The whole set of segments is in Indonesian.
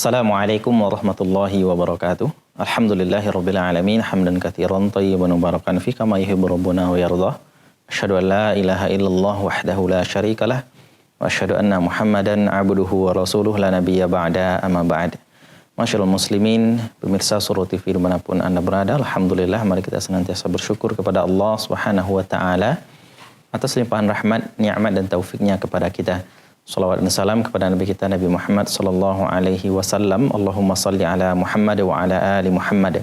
Assalamualaikum warahmatullahi wabarakatuh. Alhamdulillahirabbil alamin hamdan katsiran thayyiban mubarakan fi kama yuhibbu rabbuna wa yardah. Asyhadu an la ilaha illallah wahdahu la syarikalah wa asyhadu anna Muhammadan abduhu wa rasuluh la nabiyya ba'da amma ba'd. Masyaallah muslimin, pemirsa Surau TV dimanapun Anda berada, alhamdulillah mari kita senantiasa bersyukur kepada Allah Subhanahu wa taala atas limpahan rahmat, nikmat dan taufiknya kepada kita. Salawat dan salam kepada Nabi kita Nabi Muhammad sallallahu alaihi wasallam. Allahumma salli ala Muhammad wa ala ali Muhammad.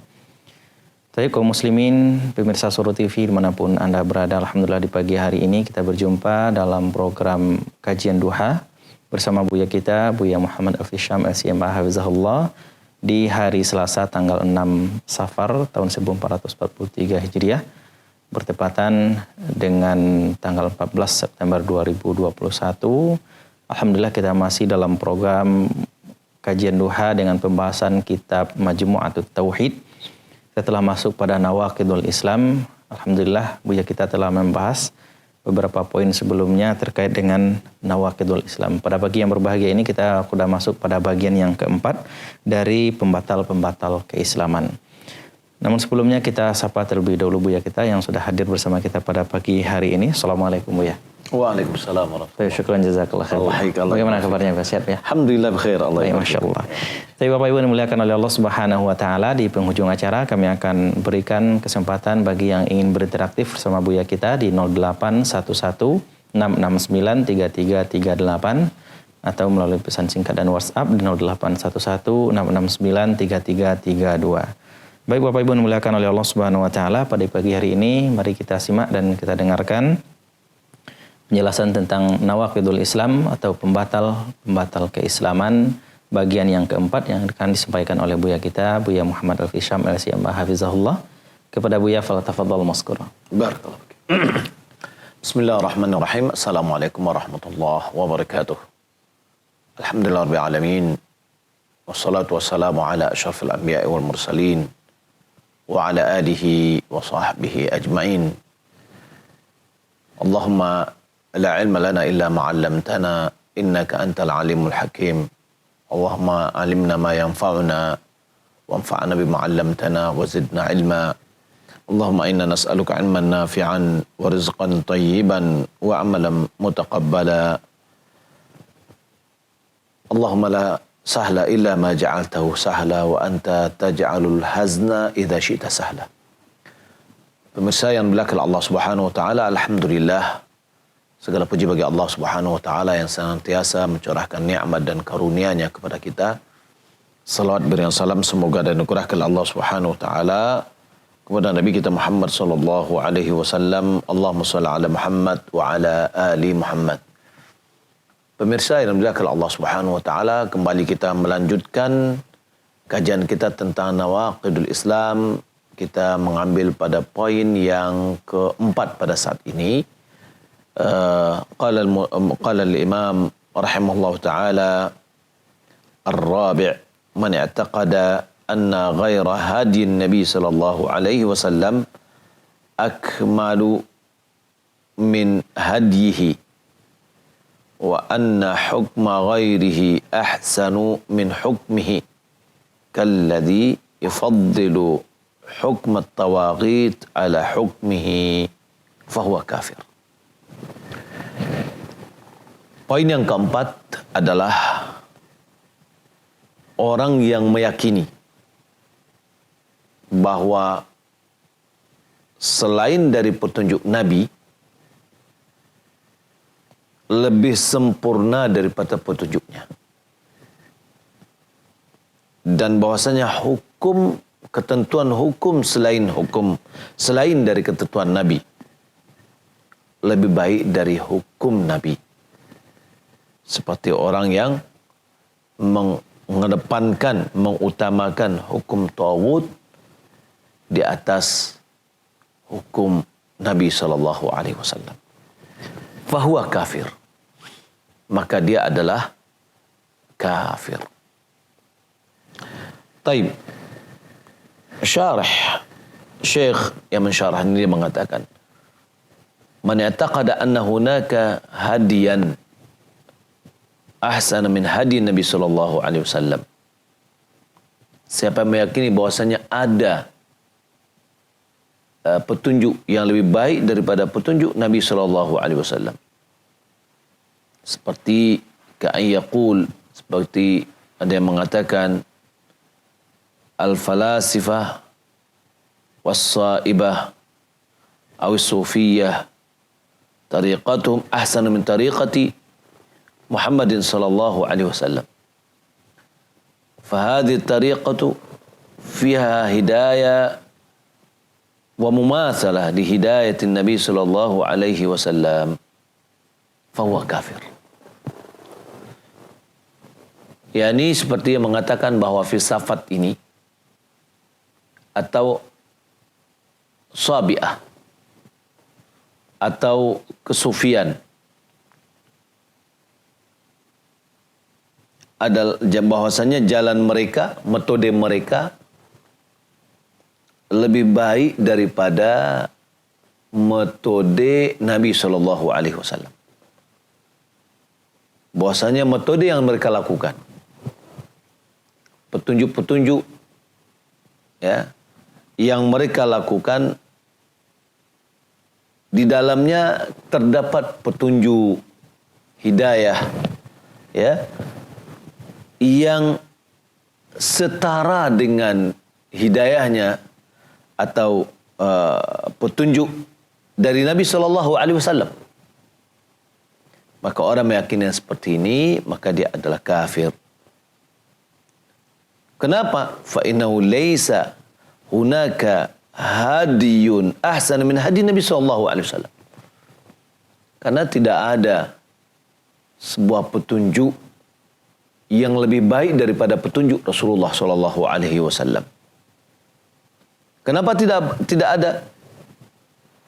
Baik kaum muslimin, pemirsa Surau TV dimanapun Anda berada, alhamdulillah di pagi hari ini kita berjumpa dalam program kajian duha bersama Buya kita, Buya Muhammad Al-Fisham LCMA Hafizahullah di hari Selasa tanggal 6 Safar tahun 1443 Hijriah bertepatan dengan tanggal 14 September 2021. Alhamdulillah kita masih dalam program kajian duha dengan pembahasan kitab Majmu'atut Tauhid. Kita telah masuk pada Nawaqidul Islam. Alhamdulillah Buya kita telah membahas beberapa poin sebelumnya terkait dengan Nawaqidul Islam. Pada pagi yang berbahagia ini kita sudah masuk pada bagian yang keempat dari pembatal-pembatal keislaman. Namun sebelumnya kita sapa terlebih dahulu Buya kita yang sudah hadir bersama kita pada pagi hari ini. Assalamualaikum Buya. Waalaikumsalam warahmatullahi wabarakatuh. Syukran jazakallah khair. Bagaimana kabarnya Pak? Sehat ya? Alhamdulillah bikhair. Allah masyaallah. Tapi Bapak Ibu dimuliakan oleh Allah Subhanahu wa taala, di penghujung acara kami akan berikan kesempatan bagi yang ingin berinteraktif bersama Buya kita di 0811-669-3338 atau melalui pesan singkat dan WhatsApp di 0811-669-3332. Baik Bapak Ibu dimuliakan oleh Allah Subhanahu wa taala, pada pagi hari ini mari kita simak dan kita dengarkan penjelasan tentang Nawaqidul Islam atau pembatal keislaman bagian yang keempat yang akan disampaikan oleh Buya kita, Buya Muhammad Al-Fisham LCMA Hafizahullah. Kepada Buya, falatafadhal maskur. Barakallahu fiik. Bismillahirrahmanirrahim. Assalamualaikum warahmatullahi wabarakatuh. Alhamdulillahirabbil alamin. Wassalatu wassalamu ala asyrafil anbiya'i wal mursalin wa ala alihi wa sahbihi ajmain. Allahumma la ilma lana illa ma 'allamtana innaka antal alimul hakim. Allahumma alimna ma yanfa'una wanfa'na bima 'allamtana wa zidna ilma. Allahumma inna nas'aluka 'ilman nafi'an wa rizqan thayyiban wa 'amalan mutaqabbala. Allahumma la sahla illa ma ja'altahu sahla wa anta taj'alul hazna idza syi'ta sahla. Pemirsa yang dimuliakan Allah Subhanahu wa taala, alhamdulillah segala puji bagi Allah Subhanahu wa taala yang senantiasa mencurahkan nikmat dan karunia-Nya kepada kita. Salawat berian salam semoga dan dikurahkan Allah Subhanahu wa taala kepada Nabi kita Muhammad sallallahu alaihi wasallam. Allahumma shalli ala Muhammad wa ala ali Muhammad. Pemirsa yang dimuliakan Allah Subhanahu wa taala, kembali kita melanjutkan kajian kita tentang Nawaqidul Islam. Kita mengambil pada poin yang keempat pada saat ini. Qala al-imam rahimahullah ta'ala ar-rabi' man i'taqada anna ghaira hadi nabi sallallahu alaihi wasallam akmalu min hadihi wa anna hukma ghairihi ahsanu min hukmihi kalladhi yufaddilu hukm at-tawaghit ala hukmihi fahuwa kafir. Poin yang keempat adalah orang yang meyakini bahwa selain dari petunjuk Nabi lebih sempurna daripada petunjuknya, dan bahwasanya ketentuan hukum selain dari ketentuan Nabi lebih baik dari hukum Nabi. Seperti orang yang mengedepankan, mengutamakan hukum taghut di atas hukum Nabi sallallahu alaihi wasallam. Fahuwa kafir. Maka dia adalah kafir. Taib. Syekh yang mensyarah ini mengatakan, man i'taqada anna hunaka hadiyan ahsan min hadi Nabi sallallahu alaihi wasallam siapa yang meyakini bahwasanya ada petunjuk yang lebih baik daripada petunjuk Nabi sallallahu alaihi wasallam. Seperti ka'ayyaqul, seperti ada yang mengatakan al-falasifah was-saibah awis-sufiyah tariqatuhum ahsanu min tariqati Muhammadin sallallahu alaihi wasallam. Fahadhihi tariqatu fiha hidayah wa mumatsalah li hidayatin Nabi sallallahu alaihi wasallam, fahuwa kafir. Yani seperti yang mengatakan bahwa filsafat ini atau sabi'ah atau kesufian adalah bahwasanya jalan mereka, metode mereka lebih baik daripada metode Nabi sallallahu alaihi wasallam. Bahwasanya metode yang mereka lakukan, petunjuk-petunjuk ya yang mereka lakukan, di dalamnya terdapat petunjuk hidayah ya yang setara dengan hidayahnya atau petunjuk dari Nabi sallallahu alaihi wasallam. Maka orang meyakini seperti ini, maka dia adalah kafir. Kenapa? Fa innahu laisa hunaka hadiyun ahsan min hadi Nabi sallallahu alaihi wasallam. Karena tidak ada sebuah petunjuk yang lebih baik daripada petunjuk Rasulullah sallallahu alaihi wasallam. Kenapa tidak ada?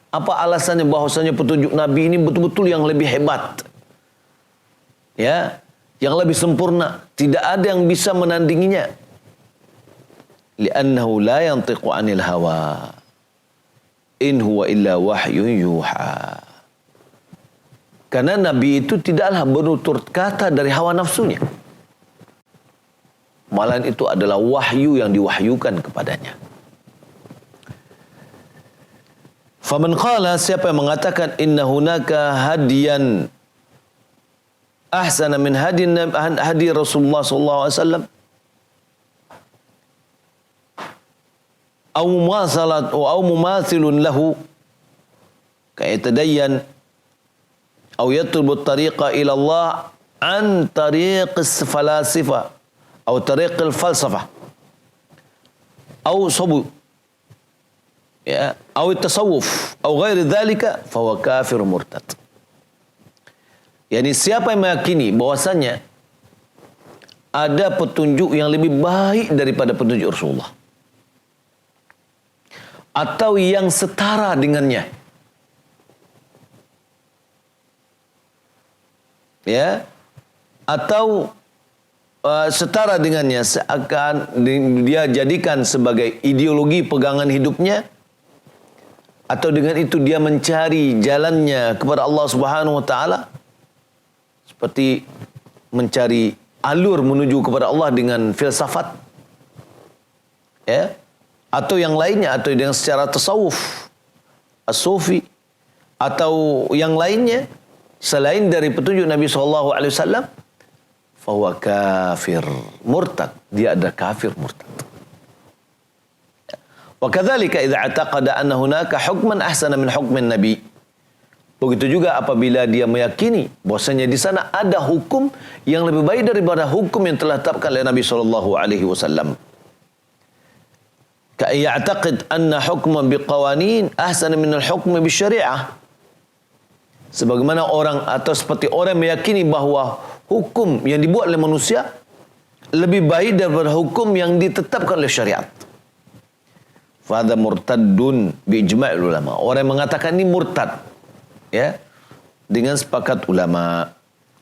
Apa alasannya bahwasanya petunjuk Nabi ini betul-betul yang lebih hebat? Ya, yang lebih sempurna, tidak ada yang bisa menandinginya. Li'annahu la yantiqu 'anil hawa. In huwa illa wahyun yuha. Karena Nabi itu tidaklah bernutur kata dari hawa nafsunya. Malahan itu adalah wahyu yang diwahyukan kepadanya. Faman qala, siapa yang mengatakan inna hunaka hadiyan ahsana min hadi Rasulullah sallallahu alaihi wasallam aw mumathilun lahu kayatadayyan aw yatlubu at-tariqa ila Allah an tariqis falasifa aw tariqil falsafah aw sabu ya aw tasawuf aw ghairi dhalika fa huwa kafir murtad. Yani siapa yang meyakini bahwasanya ada petunjuk yang lebih baik daripada petunjuk Rasulullah atau yang setara dengannya, ya, atau setara dengannya, seakan dia jadikan sebagai ideologi pegangan hidupnya, atau dengan itu dia mencari jalannya kepada Allah Subhanahu wa taala, seperti mencari alur menuju kepada Allah dengan filsafat, ya, atau yang lainnya, atau dengan secara tasawuf, as-sufi, atau yang lainnya selain dari petunjuk Nabi sallallahu alaihi wasallam, fahuwa kafir murtad, dia ada kafir murtad. Wa kadzalika idza i'taqada anna hunaka hukman ahsana min hukmin nabi. Begitu juga apabila dia meyakini bahwasanya di sana ada hukum yang lebih baik daripada hukum yang telah ditetapkan oleh Nabi sallallahu alaihi wasallam. Ka ya'taqid anna hukman biqawanin ahsana min al-hukm bisyari'ah. Sebagaimana orang atau seperti orang meyakini bahwa hukum yang dibuat oleh manusia lebih baik daripada hukum yang ditetapkan oleh syariat. Fa hadza murtaddun bi ijma'il ulama. Orang yang mengatakan ini murtad, ya, dengan sepakat ulama.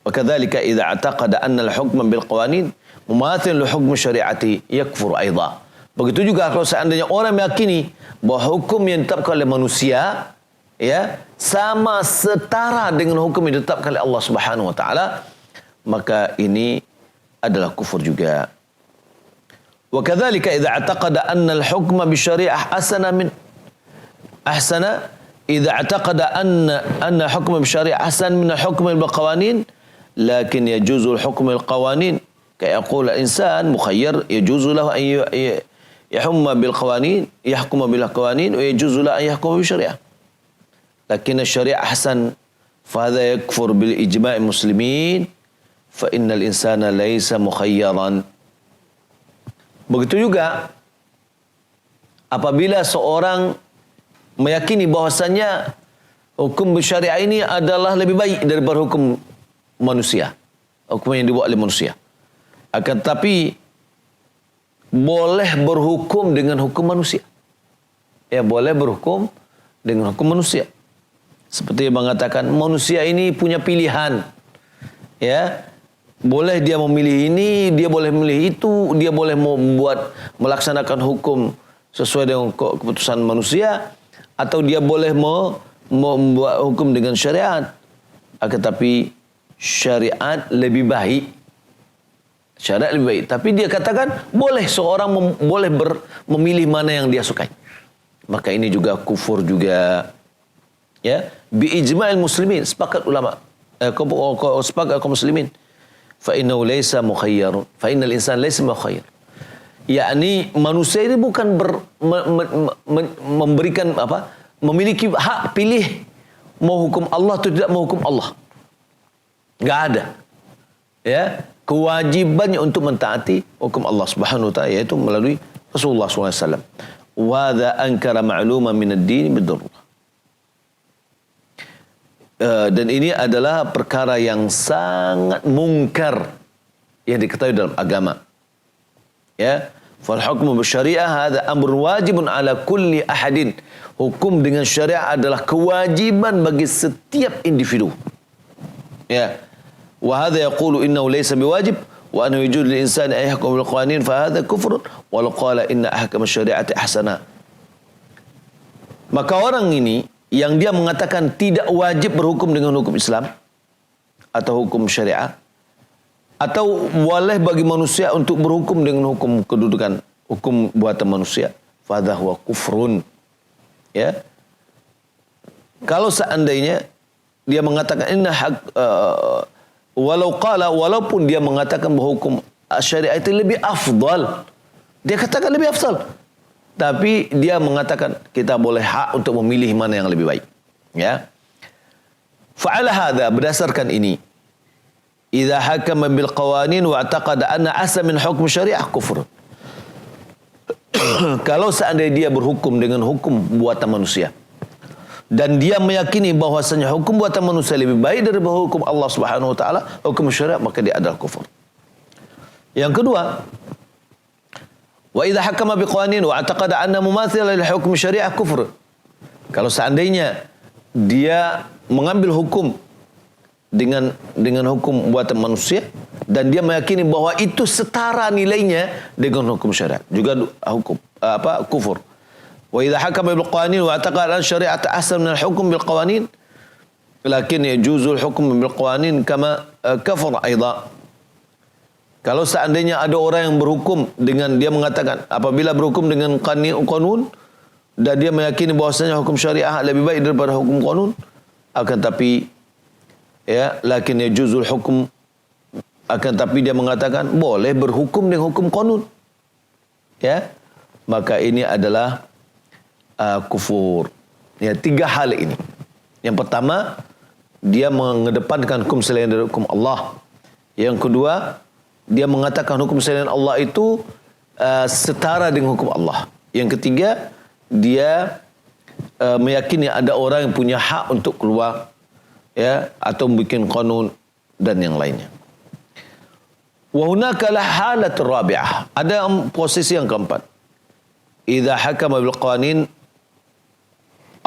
Wa kadzalika idza i'taqada anna al-hukma bil qawanin mumathil li hukm syari'ati yakfur aidha. Begitu juga kalau seandainya orang meyakini bahwa hukum yang ditetapkan oleh manusia, ya, sama setara dengan hukum yang ditetapkan oleh Allah Subhanahu wa taala, maka ini adalah kufur juga. Wa kadzalika idza i'taqada anna al-hukma bisyari'ah ahsana idza i'taqada anna hukma bisyari'ah ahsan min al-hukm bil-qawanin lakin yajuzu al-hukm bil-qawanin kayaqul al-insan mukhayyar yajuzu lahu an yahkumma bil-qawanin yahkuma bil-qawanin wa yajuzu lahu an yahkuma bisyari'ah lakin asy-syari'ah ahsan fa hadha yakfur bil ijma' muslimin fa innal insana laysa mukhayyaran. Begitu juga apabila seorang meyakini bahwasannya hukum syariah ini adalah lebih baik daripada hukum manusia, hukum yang dibuat oleh manusia. Akan tetapi boleh berhukum dengan hukum manusia. Ya, boleh berhukum dengan hukum manusia. Seperti yang mengatakan manusia ini punya pilihan. Ya, boleh dia memilih ini, dia boleh memilih itu, dia boleh melaksanakan hukum sesuai dengan keputusan manusia, atau dia boleh membuat hukum dengan syariat. Akan tetapi syariat lebih baik. Syariat lebih baik. Tapi dia katakan boleh seorang boleh memilih mana yang dia sukai. Maka ini juga kufur juga. Ya, bi ijma'il muslimin, sepakat ulama, sepakat kaum muslimin. Fa innahu laysa mukhayyarun, fa innal insana laysa mukhayyar. Yakni manusia ini bukan memberikan memiliki hak pilih mau hukum Allah atau tidak mau hukum Allah. Enggak ada. Ya, kewajibannya untuk mentaati hukum Allah Subhanahu wa taala yaitu melalui Rasulullah sallallahu alaihi wasallam. Wa dha ankara ma'luman min ad-din bid-darurah. Dan ini adalah perkara yang sangat mungkar yang diketahui dalam agama. Ya, fal hukmu bisyariah hadza amrun wajibun ala kulli ahadin. Hukum dengan syariat adalah kewajiban bagi setiap individu. Ya. Wa hadza yaqulu innahu laysa biwajib wa annahu yajuzu lil insani an yahkuma bil qawanin fa hadza kufrun wa qala inna ahkama syari'ati ahsana. Maka orang ini yang dia mengatakan tidak wajib berhukum dengan hukum Islam atau hukum syariah, atau boleh bagi manusia untuk berhukum dengan hukum kedudukan, hukum buatan manusia, fadha huwa kufrun. Ya, kalau seandainya dia mengatakan inna walaupun dia mengatakan bahwa hukum syariah itu lebih afdal, dia katakan lebih afdal, tapi dia mengatakan kita boleh hak untuk memilih mana yang lebih baik. Ya. Fa'ala hadza, berdasarkan ini, idza hakama bil qawanin wa i'taqada anna asa min hukm syariah kufur. Kalau seandainya dia berhukum dengan hukum buatan manusia dan dia meyakini bahwasanya hukum buatan manusia lebih baik daripada hukum Allah Subhanahu wa taala, hukum syariat, maka dia adalah kufur. Yang kedua, wa idza hakama biqawanin wa i'taqada anna mumathilan li hukm syariah kufur. Kalau seandainya dia mengambil hukum dengan hukum buatan manusia dan dia meyakini bahwa itu setara nilainya dengan hukum syariat, juga hukum kufur. Wa idza hakama bil qawanin wa i'taqada an syari'at ahsan min al hukm bil qawanin lakin yajuzu al hukm bil qawanin kama kafar aidan. Kalau seandainya ada orang yang berhukum dengan dia mengatakan apabila berhukum dengan qanun dan dia meyakini bahwasanya hukum syariah lebih baik daripada hukum qanun, akan tapi ya lakin yajuzul hukum, akan tapi dia mengatakan boleh berhukum dengan hukum qanun, ya, maka ini adalah kufur. Ya, tiga hal ini. Yang pertama, dia mengedepankan hukum selain dari hukum Allah. Yang kedua, dia mengatakan hukum selain Allah itu setara dengan hukum Allah. Yang ketiga, dia meyakini ada orang yang punya hak untuk keluar, ya, atau bikin qanun dan yang lainnya. Wa hunaka la halatur rabi'ah, ada posisi yang keempat. Idza hakama bil qawanin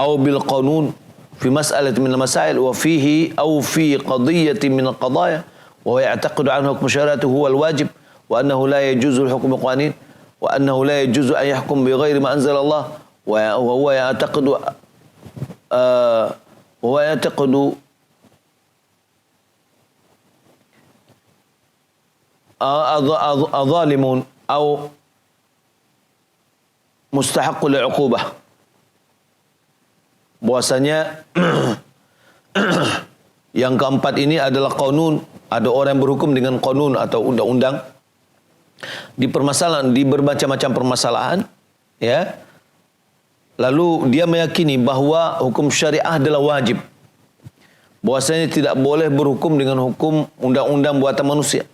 aw bil qanun fi mas'alatin min al-masail wa fihi aw fi qadiyatin min al-qadaya wa ya'taqidu an hukm syari'ati huwa al-wajib wa annahu la yajuzu al-hukm bil qawanin wa annahu la yajuzu an yahkum bi ghairi ma anzala Allah wa huwa ya'taqidu ظالمون أو mustahaqqul uqubah. Bahwasanya yang keempat ini adalah qanun, ada orang yang berhukum dengan qanun atau undang-undang di permasalahan, di bermacam-macam permasalahan, ya. Lalu dia meyakini bahawa hukum syariah adalah wajib. Bahwasanya tidak boleh berhukum dengan hukum undang-undang buatan manusia.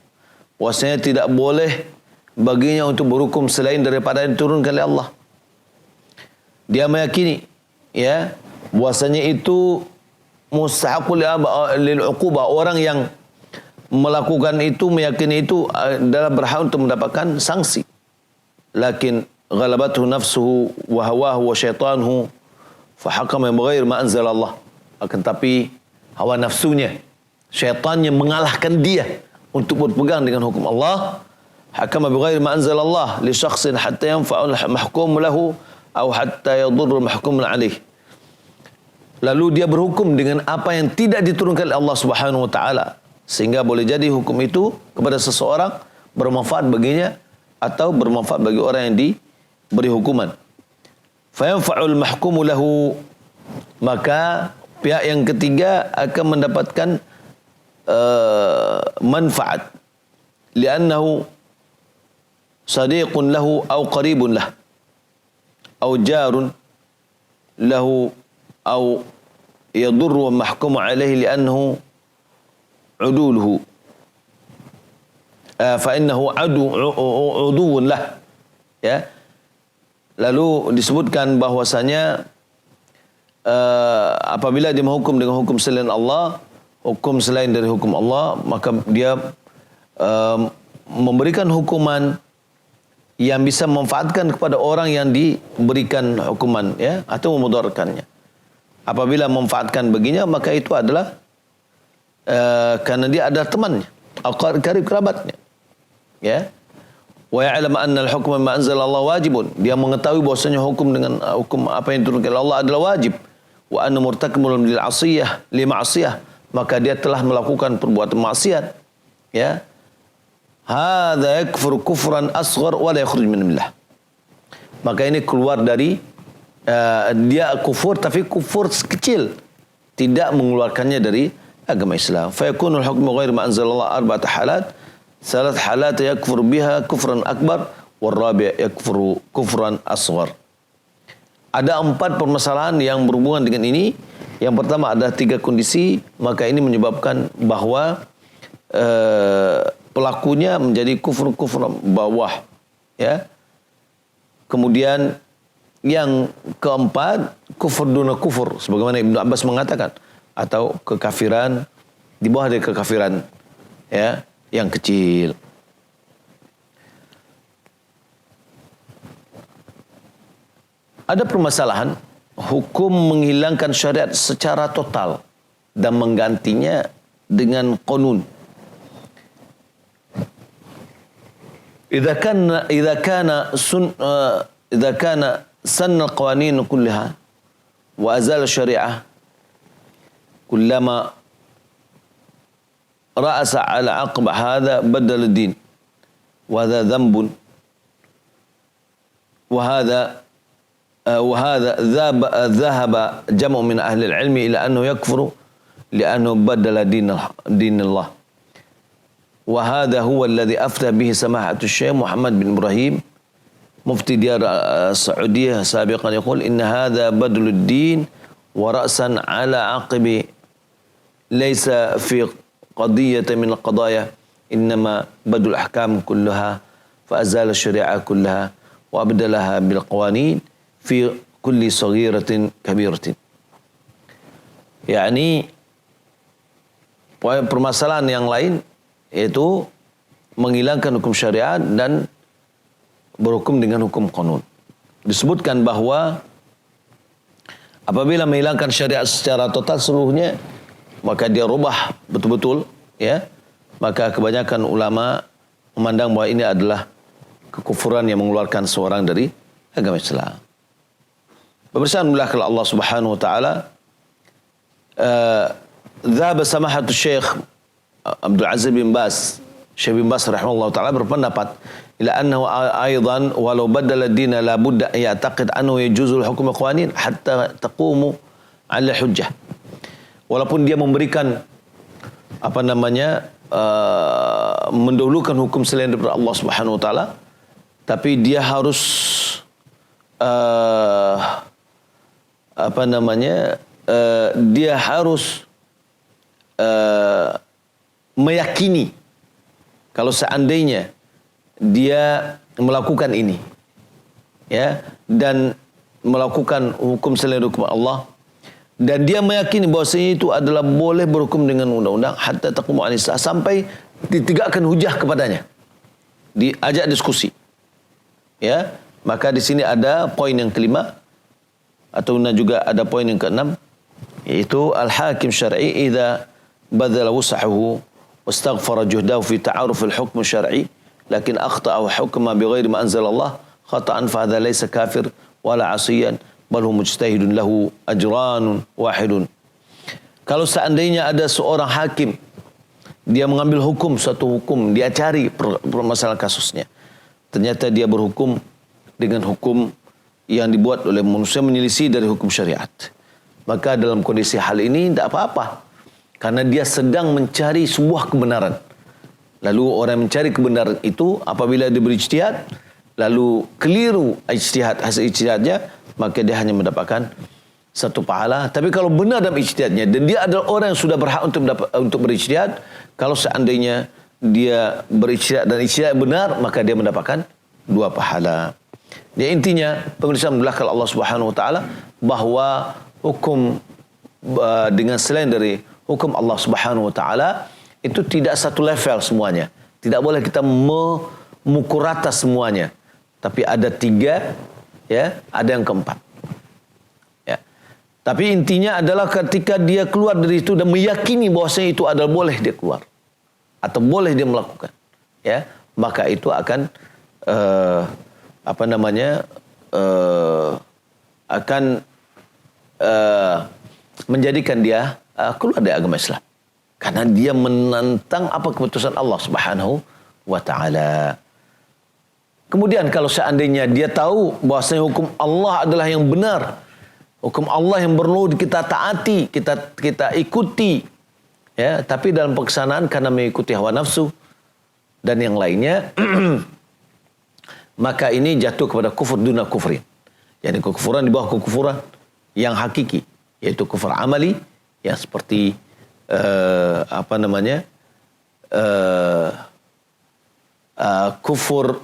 Bahwasanya tidak boleh baginya untuk berhukum selain daripada yang diturunkan oleh Allah. Dia meyakini, ya, bahwasanya itu mustahaqul lil uqubah, orang yang melakukan itu meyakini itu adalah berhak untuk mendapatkan sanksi. Lakin ghalabathu nafsuhu wa hawahu wa syaitanhu fa hakama bighairi ma anzalallah. Akan tapi hawa nafsunya, syaitannya mengalahkan dia untuk berpegang dengan hukum Allah. Hakama bighairi ma anzalallah li syakhsin hatta yanfa'u mahkum lahu atau hatta yadurru mahkum alaih. Lalu dia berhukum dengan apa yang tidak diturunkan oleh Allah Subhanahu wa taala, sehingga boleh jadi hukum itu kepada seseorang bermanfaat baginya atau bermanfaat bagi orang yang diberi hukuman. Fa yanfa'ul mahkumu lahu, maka pihak yang ketiga akan mendapatkan manfaat, li'annahu sadiqun lahu aw qaribun lah aw jarun lahu aw yadurru wa mahkumu alaihi li'annahu uduluhu fa innahu uduwun lah, ya. Lalu disebutkan bahwasanya apabila dia menghukum dengan hukum selain Allah, hukum selain dari hukum Allah, maka dia memberikan hukuman yang bisa memanfaatkan kepada orang yang diberikan hukuman, ya, atau memudaratkannya. Apabila memanfaatkan baginya, maka itu adalah karena dia adalah temannya, karib kerabatnya, ya. Wa ya'lam anna al-hukma ma anzala Allah wajibun, dia mengetahui bahwasanya hukum dengan hukum apa yang diturunkan oleh Allah adalah wajib. Wa anna murtakibun lil 'asiyah li ma'siyah, maka dia telah melakukan perbuatan maksiat, ya. Hadza yakfur kufran asghar wa la yakhruj min millah, maka ini keluar dari dia kufur, tapi kufur kecil, tidak mengeluarkannya dari agama Islam. Fa yakunul hukmu ghairu ma anzalallah arba'at halat, salat halat yakfur biha kufran akbar wal rabi' yakfuru kufran asghar. Ada 4 permasalahan yang berhubungan dengan ini. Yang pertama ada 3 kondisi, maka ini menyebabkan bahawa pelakunya menjadi kufur bawah, ya. Kemudian yang keempat, kufur duna kufur, sebagaimana Ibnu Abbas mengatakan, atau kekafiran di bawah dari kekafiran, ya, yang kecil. Ada permasalahan hukum menghilangkan syariat secara total dan menggantinya dengan qanun. Idza kana sanna al-qawanin kullaha wa azala syari'ah kullama ra'asa ala aqba hadha badal ad-din wa hadha dhanbun wa hadha ذهب جمع من أهل العلم إلى أنه يكفر لأنه بدل دين الله. وهذا هو الذي أفتى به سماحة الشيخ محمد بن إبراهيم مفتي ديار السعودية سابقا، يقول إن هذا بدل الدين ورأسا على عقب، ليس في قضية من القضايا، إنما بدل الأحكام كلها، فأزال الشريعة كلها وأبدلها بالقوانين fi kulli saghiratin kabiratin. Yakni permasalahan yang lain yaitu menghilangkan hukum syariat dan berhukum dengan hukum qanun. Disebutkan bahawa apabila menghilangkan syariat secara total seluruhnya, maka dia rubah betul-betul, ya. Maka kebanyakan ulama memandang bahawa ini adalah kekufuran yang mengeluarkan seorang dari agama Islam. Pemeriksaan mulai ke Allah Subhanahu wa taala. Dhahaba samahatu Syekh Abdul Aziz bin Baz Syekh bin Baz rahimahullah taala berpendapat ila annahu aidan walau badala ad-din la budda ya'taqid annahu yajuzul hukm qawanin hatta taqumu 'ala hujjah. Walaupun dia memberikan mendahulukan hukum selain daripada Allah Subhanahu wa taala, tapi dia harus dia harus meyakini kalau seandainya dia melakukan ini, ya, dan melakukan hukum selain hukum Allah, dan dia meyakini bahwasanya itu adalah boleh berhukum dengan undang-undang hatta taqumu anis, sampai ditegakkan hujah kepadanya, diajak diskusi, ya. Maka di sini ada poin yang kelima, atau juga ada poin yang keenam, yaitu al-hakim syar'i idza badala wus'ahu wastaghfara juhdahu fi ta'aruf al-hukm syar'i lakin akhta'a hukma bighairi ma anzalallah khata'an fa hadha laysa kafir wala 'asiyan bal huwa mujtahidun lahu ajranun wahidun. Kalau seandainya ada seorang hakim, dia mengambil hukum, suatu hukum, dia cari permasalahan kasusnya, ternyata dia berhukum dengan hukum yang dibuat oleh manusia menyelisih dari hukum syariat, maka dalam kondisi hal ini tidak apa-apa, karena dia sedang mencari sebuah kebenaran. Lalu orang mencari kebenaran itu, apabila dia berijtihad lalu keliru hasil ijtihadnya, maka dia hanya mendapatkan satu pahala. Tapi kalau benar dalam ijtihadnya, dan dia adalah orang yang sudah berhak untuk berijtihad, kalau seandainya dia berijtihad dan ijtihad benar, maka dia mendapatkan 2 pahala. Dia intinya pemirsa mendahulukan Allah Subhanahu wa taala, bahwa hukum dengan selain dari hukum Allah Subhanahu wa taala itu tidak satu level semuanya. Tidak boleh kita memukul rata semuanya. Tapi ada 3, ya, ada yang keempat. Ya. Tapi intinya adalah ketika dia keluar dari itu dan meyakini bahwasanya itu adalah boleh dia keluar atau boleh dia melakukan, ya, maka itu akan akan menjadikan dia keluar dari agama Islam, karena dia menentang apa keputusan Allah Subhanahu wa taala. Kemudian kalau seandainya dia tahu bahwasanya hukum Allah adalah yang benar, hukum Allah yang perlu kita taati, kita ikuti, ya, tapi dalam pelaksanaan karena mengikuti hawa nafsu dan yang lainnya, maka ini jatuh kepada kufur duna kufrin. Yani kekufuran di bawah kekufuran yang hakiki, yaitu kufur amali, yang seperti kufur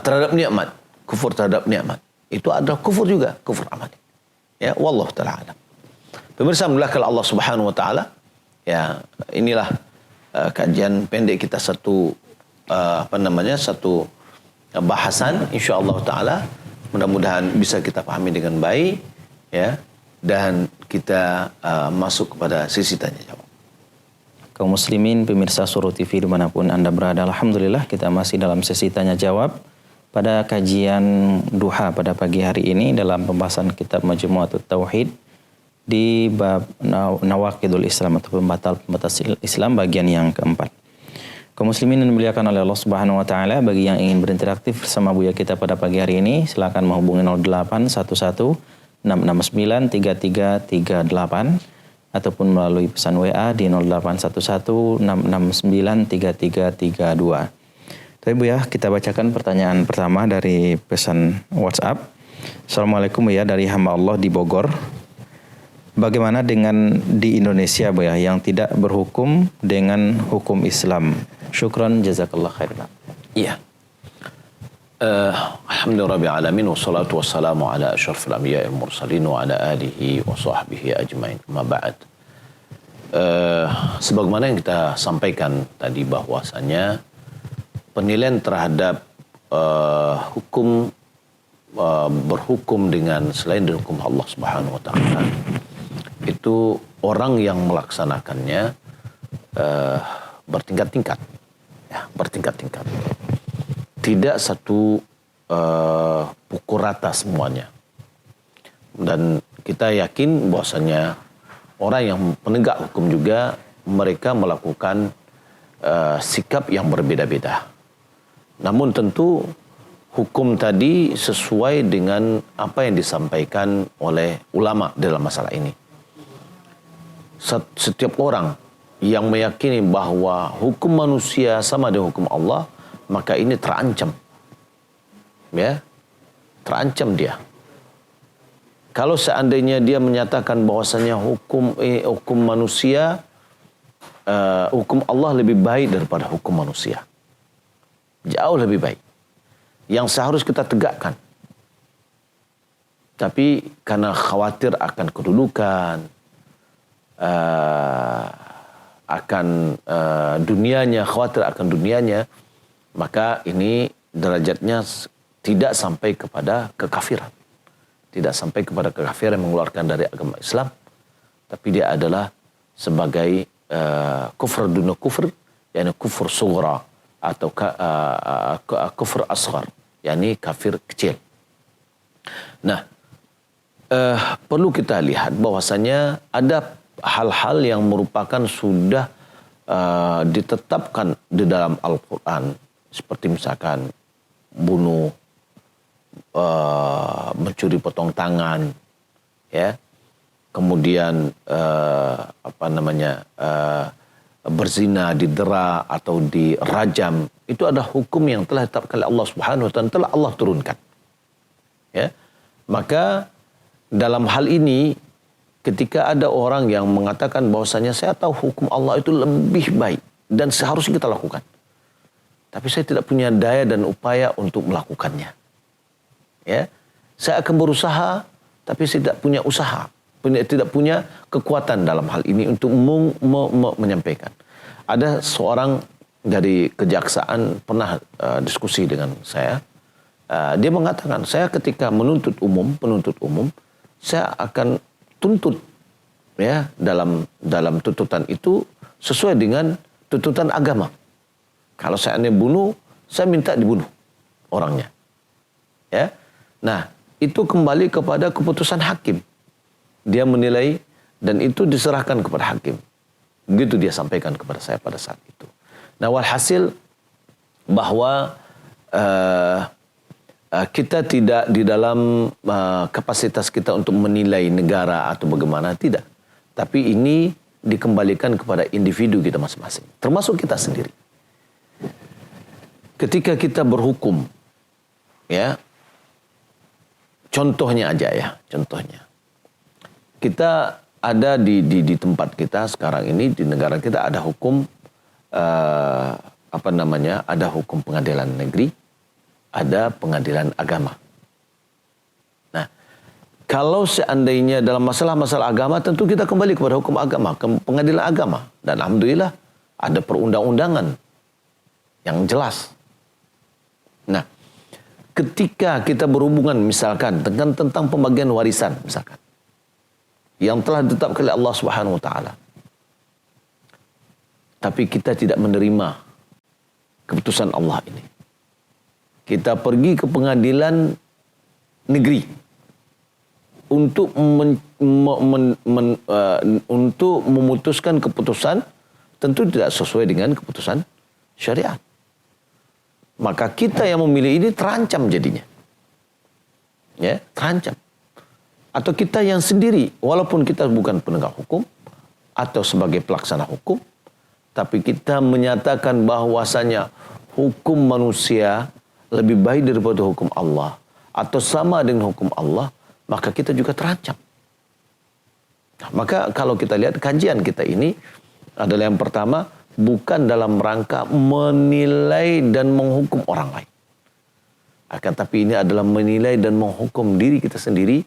terhadap nikmat. Kufur terhadap nikmat itu adalah kufur juga, kufur amali. Ya, wallahu taala alam. Pemirsa mulakan Allah Subhanahu wa taala, ya, inilah kajian pendek kita, satu bahasan, insyaallah taala mudah-mudahan bisa kita pahami dengan baik, ya, dan kita masuk kepada sisi tanya jawab. Kaum muslimin pemirsa Suruh TV dimanapun Anda berada, alhamdulillah kita masih dalam sesi tanya jawab pada kajian duha pada pagi hari ini dalam pembahasan kitab Majmu'atut Tauhid di bab Nawaqidul Islam atau pembatal-pembatas Islam bagian yang keempat. Kaum muslimin yang dimuliakan oleh Allah Subhanahu wa taala, bagi yang ingin berinteraktif bersama Buya kita pada pagi hari ini, silakan menghubungi 0811 669 3338 ataupun melalui pesan WA di 0811 669 3332. Tapi Buya, kita bacakan pertanyaan pertama dari pesan WhatsApp. Assalamualaikum Buya, dari hamba Allah di Bogor. Bagaimana dengan di Indonesia Buya yang tidak berhukum dengan hukum Islam? Syukran, jazakallah khairan. Iya. Alhamdulillah rabbil alamin, wassalatu wassalamu ala asyrafil anbiya'i wal mursalin wa ala alihi wa sahbihi ajmain. Amma ba'd. Sebagaimana yang kita sampaikan tadi, bahwasanya penilaian terhadap hukum berhukum dengan selain dari hukum Allah Subhanahu wa taala, itu orang yang melaksanakannya bertingkat-tingkat, ya, bertingkat-tingkat. Tidak satu pukul rata semuanya. Dan kita yakin bahwasanya orang yang penegak hukum juga mereka melakukan sikap yang berbeda-beda. Namun tentu hukum tadi sesuai dengan apa yang disampaikan oleh ulama dalam masalah ini. Setiap orang yang meyakini bahwa hukum manusia sama dengan hukum Allah, maka ini terancam. Ya, terancam dia. Kalau seandainya dia menyatakan bahwasanya hukum manusia, hukum Allah lebih baik daripada hukum manusia, jauh lebih baik, yang seharus kita tegakkan. Tapi karena khawatir akan kedudukan, akan dunianya, khawatir akan dunianya, maka ini derajatnya tidak sampai kepada kekafiran. Tidak sampai kepada kekafiran yang mengeluarkan dari agama Islam, tapi dia adalah sebagai kufur duna kufur, yakni kufur sughra atau kufur asghar, yakni kafir kecil. Nah, perlu kita lihat bahwasanya ada hal-hal yang merupakan sudah ditetapkan di dalam Al-Quran, seperti misalkan bunuh, mencuri potong tangan, ya, kemudian berzina, didera atau dirajam, itu ada hukum yang telah ditetapkan oleh Allah Subhanahu wa taala, telah Allah turunkan. Ya. Maka dalam hal ini ketika ada orang yang mengatakan bahwasanya saya tahu hukum Allah itu lebih baik dan seharusnya kita lakukan, tapi saya tidak punya daya dan upaya untuk melakukannya. Ya, saya akan berusaha, tapi saya tidak punya usaha, tidak punya kekuatan dalam hal ini untuk menyampaikan. Ada seorang dari kejaksaan pernah diskusi dengan saya. Dia mengatakan, saya ketika penuntut umum, saya akan tuntut, ya, dalam tuntutan itu sesuai dengan tuntutan agama. Kalau saya bunuh, saya minta dibunuh orangnya. Ya. Nah, itu kembali kepada keputusan hakim. Dia menilai dan itu diserahkan kepada hakim. Begitu dia sampaikan kepada saya pada saat itu. Nah, walhasil bahwa kita tidak di dalam kapasitas kita untuk menilai negara atau bagaimana, tidak. Tapi ini dikembalikan kepada individu kita masing-masing, termasuk kita sendiri. Ketika kita berhukum, ya, contohnya aja ya, contohnya. Kita ada di tempat kita sekarang ini, di negara kita ada hukum, ada hukum pengadilan negeri, ada pengadilan agama. Nah, kalau seandainya dalam masalah-masalah agama, tentu kita kembali kepada hukum agama, ke pengadilan agama. Dan alhamdulillah ada perundang-undangan yang jelas. Nah, ketika kita berhubungan misalkan tentang pembagian warisan misalkan, yang telah ditetapkan oleh Allah Subhanahu wa taala, tapi kita tidak menerima keputusan Allah ini, kita pergi ke pengadilan negeri untuk untuk memutuskan keputusan, tentu tidak sesuai dengan keputusan syariat. Maka kita yang memilih ini terancam jadinya. Ya, terancam. Atau kita yang sendiri, walaupun kita bukan penegak hukum atau sebagai pelaksana hukum, tapi kita menyatakan bahwasanya hukum manusia lebih baik daripada hukum Allah atau sama dengan hukum Allah, maka kita juga terancam. Nah, maka kalau kita lihat kajian kita ini adalah yang pertama, bukan dalam rangka menilai dan menghukum orang lain. Akan tapi ini adalah menilai dan menghukum diri kita sendiri,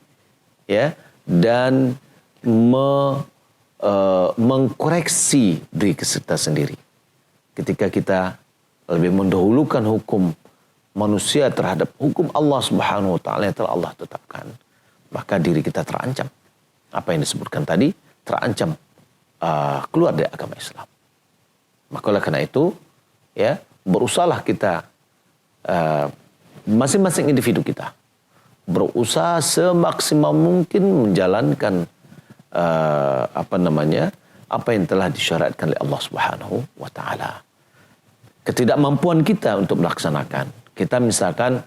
ya, dan mengkoreksi diri kita sendiri. Ketika kita lebih mendahulukan hukum manusia terhadap hukum Allah Subhanahu wa taala yang telah Allah tetapkan, maka diri kita terancam. Apa yang disebutkan tadi, terancam keluar dari agama Islam. Maka oleh karena itu, ya, berusahalah kita, masing-masing individu kita berusaha semaksimal mungkin menjalankan apa yang telah disyaratkan oleh Allah Subhanahu wa taala. ketidakmampuan kita untuk melaksanakan. Kita misalkan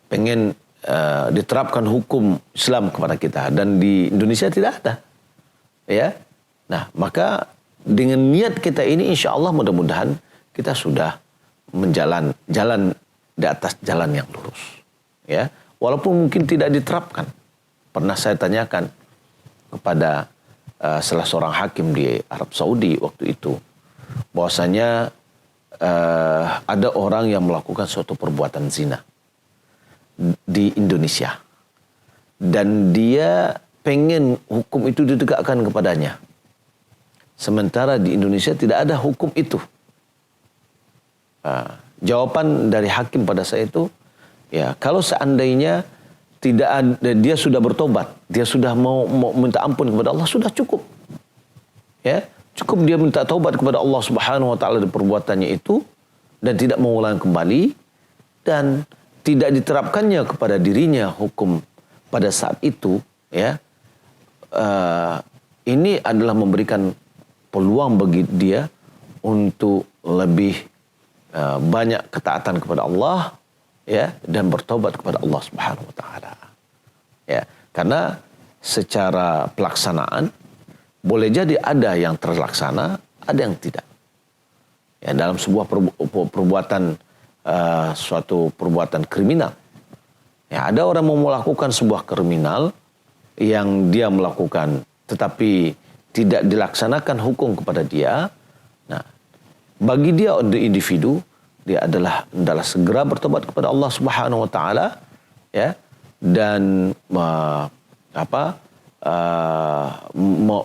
pengen diterapkan hukum Islam kepada kita dan di Indonesia tidak ada, ya. Nah, maka dengan niat kita ini, insya Allah mudah-mudahan kita sudah jalan di atas jalan yang lurus, ya. Walaupun mungkin tidak diterapkan. Pernah saya tanyakan kepada salah seorang hakim di Arab Saudi waktu itu, bahwasanya ada orang yang melakukan suatu perbuatan zina di Indonesia dan dia pengen hukum itu ditegakkan kepadanya, sementara di Indonesia tidak ada hukum itu. Jawaban dari hakim pada saya itu, ya, kalau seandainya tidak ada, dia sudah bertobat, dia sudah mau minta ampun kepada Allah, sudah cukup, ya. Cukup dia minta taubat kepada Allah Subhanahu wa taala dari perbuatannya itu dan tidak mengulang kembali, dan tidak diterapkannya kepada dirinya hukum pada saat itu, ya. Ini adalah memberikan peluang bagi dia untuk lebih banyak ketaatan kepada Allah, ya, dan bertobat kepada Allah Subhanahu wa taala. Ya, karena secara pelaksanaan boleh jadi ada yang terlaksana, ada yang tidak. Ya, dalam sebuah perbuatan, suatu perbuatan kriminal. Ya, ada orang mau melakukan sebuah kriminal yang dia melakukan tetapi tidak dilaksanakan hukum kepada dia. Nah, bagi dia individu, dia adalah segera bertobat kepada Allah Subhanahu wa taala, ya, dan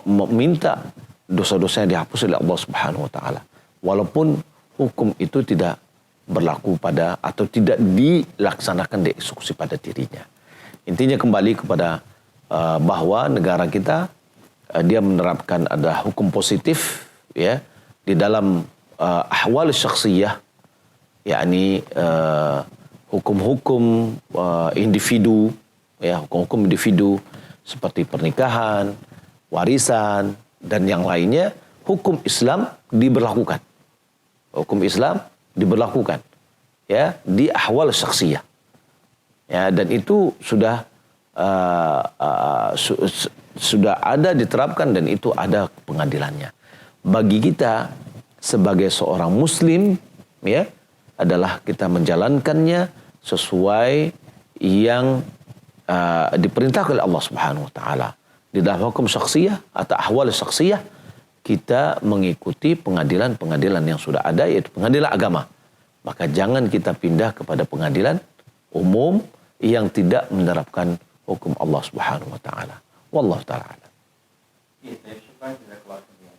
meminta dosa-dosanya dihapus oleh Allah Subhanahu wa taala, walaupun hukum itu tidak berlaku pada atau tidak dilaksanakan, dieksekusi pada dirinya. Intinya kembali kepada bahwa negara kita dia menerapkan ada hukum positif, ya, di dalam ahwal syakhsiyah, yakni hukum-hukum individu, ya, hukum-hukum individu seperti pernikahan, warisan, dan yang lainnya, hukum Islam diberlakukan. Hukum Islam diberlakukan, ya, di ahwal syakhsiyah. Ya, dan itu sudah sudah ada diterapkan dan itu ada pengadilannya. Bagi kita sebagai seorang muslim, ya, adalah kita menjalankannya sesuai yang diperintahkan oleh Allah Subhanahu wa taala. Di dalam hukum syakhsiyah atau ahwal syakhsiyah, kita mengikuti pengadilan-pengadilan yang sudah ada, yaitu pengadilan agama. Maka jangan kita pindah kepada pengadilan umum yang tidak menerapkan hukum Allah Subhanahu wa taala. Wallahu taala.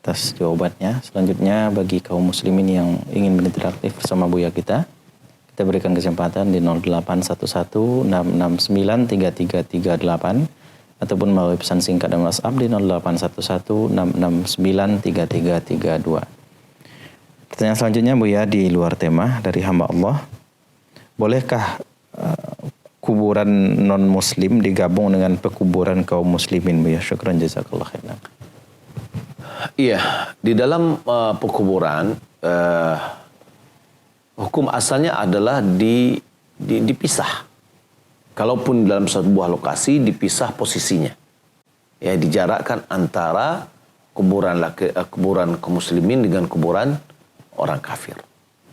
Atas jawabannya. Selanjutnya bagi kaum muslimin yang ingin berinteraktif bersama Buya kita berikan kesempatan di 0811-669-3338 ataupun melalui pesan singkat dan WhatsApp di 0811-669-3332. Pertanyaan selanjutnya, Buya, di luar tema dari hamba Allah. Bolehkah kuburan non-muslim digabung dengan pekuburan kaum muslimin, Buya? Syukran jazakallah khairan. Iya, di dalam pekuburan hukum asalnya adalah dipisah. Kalaupun dalam sebuah lokasi dipisah posisinya, ya, dijarakkan antara kuburan kaum muslimin dengan kuburan orang kafir.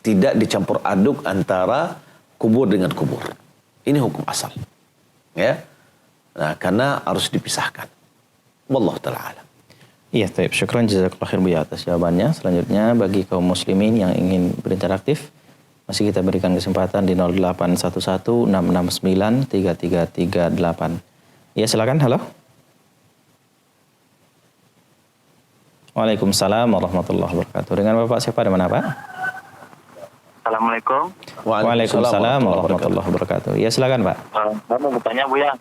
Tidak dicampur aduk antara kubur dengan kubur. Ini hukum asal, ya. Nah, karena harus dipisahkan. Wallahu ta'ala alam. Iya, baik. Syukran jazakallah khair, Buya, atas jawabannya. Selanjutnya bagi kaum muslimin yang ingin berinteraktif, masih kita berikan kesempatan di 0811-669-3338. Ya, silakan. Halo. Waalaikumsalam warahmatullahi wabarakatuh. Dengan Bapak siapa, di mana, Pak? Assalamualaikum. Waalaikumsalam warahmatullahi wabarakatuh. Ya, silakan, Pak. Saya mau bertanya, Bu, ya.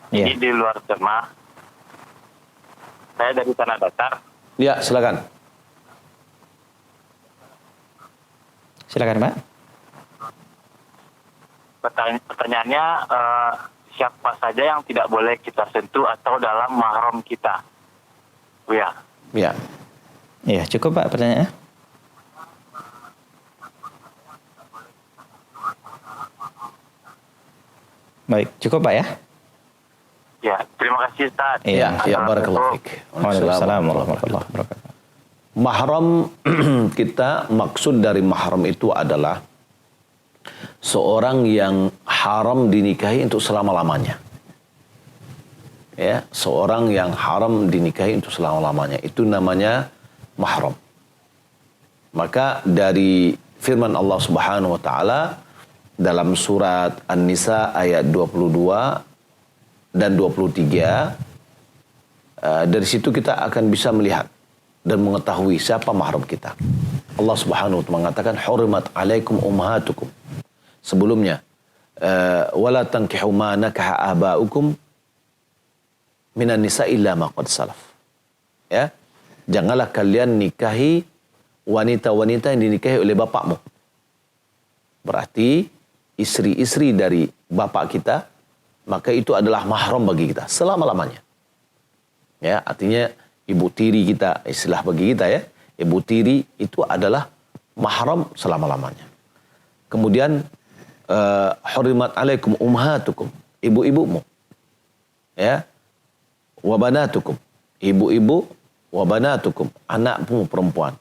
Iya. Ini di luar tema. Saya dari Tanah Datar. Ya, silakan. Silakan, Pak. Pertanyaannya, siapa saja yang tidak boleh kita sentuh atau dalam mahram kita, Bu, ya? Ya. Iya, cukup, Pak, pertanyaannya. Baik, cukup Pak ya? Ya, terima kasih Ustaz. Iya. Ya, barakallahu fiik. Waalaikumsalam warahmatullahi wabarakatuh. Mahram kita, maksud dari mahram itu adalah seorang yang haram dinikahi untuk selama-lamanya. Ya, seorang yang haram dinikahi untuk selama-lamanya. Itu namanya mahram. Maka dari firman Allah Subhanahu wa taala dalam surat An-Nisa ayat 22 dan 23, dari situ kita akan bisa melihat dan mengetahui siapa mahram kita. Allah Subhanahu wa taala mengatakan hurimat alaikum ummahatukum. Sebelumnya wala tankihu ma nakaha abaukum minan nisa illa ma qad salaf. Ya. Janganlah kalian nikahi wanita-wanita yang dinikahi oleh bapakmu. Berarti istri-istri dari bapak kita, maka itu adalah mahram bagi kita selama-lamanya. Ya, artinya ibu tiri kita, istilah bagi kita ya, ibu tiri itu adalah mahram selama-lamanya. Kemudian hurimat alaikum ummahatukum, ibu-ibumu. Ya. Wa banatukum, ibu-ibu, wa banatukum, anakmu perempuan.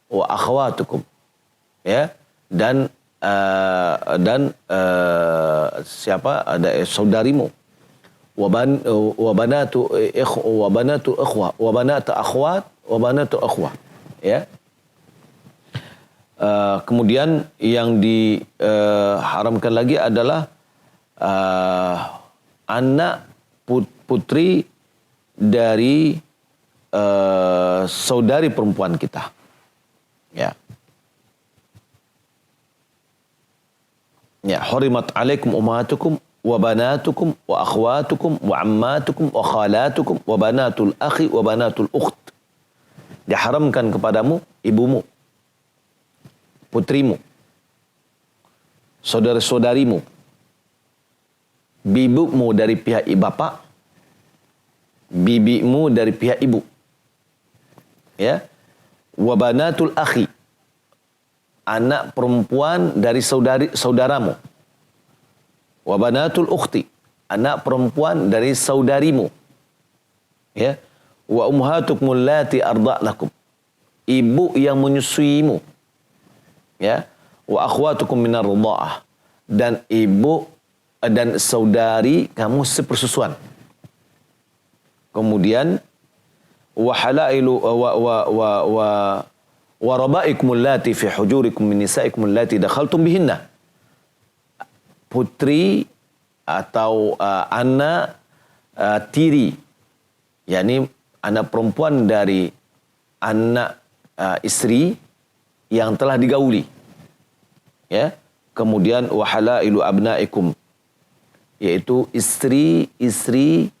Wa akhwatukum, ya, dan siapa, ada saudarimu. Wa banatu ikhwa, wa banatu akhwat, wa banatu akhwah, ya. Kemudian yang diharamkan lagi adalah anak putri dari saudari perempuan kita. Ya. Ya, hurimat alaikum ummahatukum wa banatukum wa akhwatukum wa ammatukum wa khalatukum wa banatul akhi wa banatul ukht. Diharamkan kepadamu ibumu, putrimu, saudara-saudarimu, bibumu dari pihak bapak, bibimu dari pihak ibu. Ya. Wa banatul akhi, anak perempuan dari saudaramu. Wa banatul ukhti, anak perempuan dari saudarimu. Ya. Wa ummahatukum allati arda'nakum, ibu yang menyusuimu. Ya. Wa akhwatukum minar ridha'ah, dan ibu dan saudari kamu sepersusuan. Kemudian wa halailu wa rabaikum allati fi hujurikum min nisaikum allati dakhaltum bihinna, putri atau anak tiri, yakni anak perempuan dari anak istri yang telah digauli. Ya. Kemudian wa halailu abnaikum, yaitu istri-istri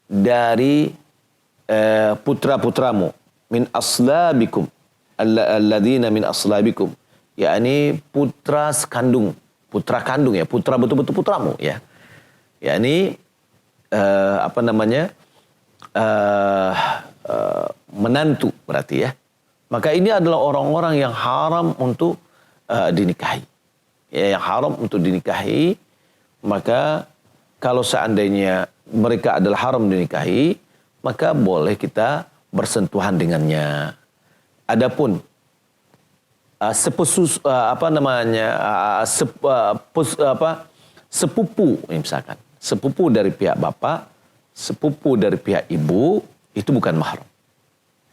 dari putra-putramu, min aslabikum alladzina min aslabikum, yakni putra kandung, putra kandung ya, putra betul-betul putramu ya. Yakni menantu berarti ya. Maka ini adalah orang-orang yang haram untuk dinikahi. Ya, yang haram untuk dinikahi. Maka kalau seandainya mereka adalah haram dinikahi, maka boleh kita bersentuhan dengannya. Adapun sepupu misalkan, sepupu dari pihak bapak, sepupu dari pihak ibu, itu bukan mahram.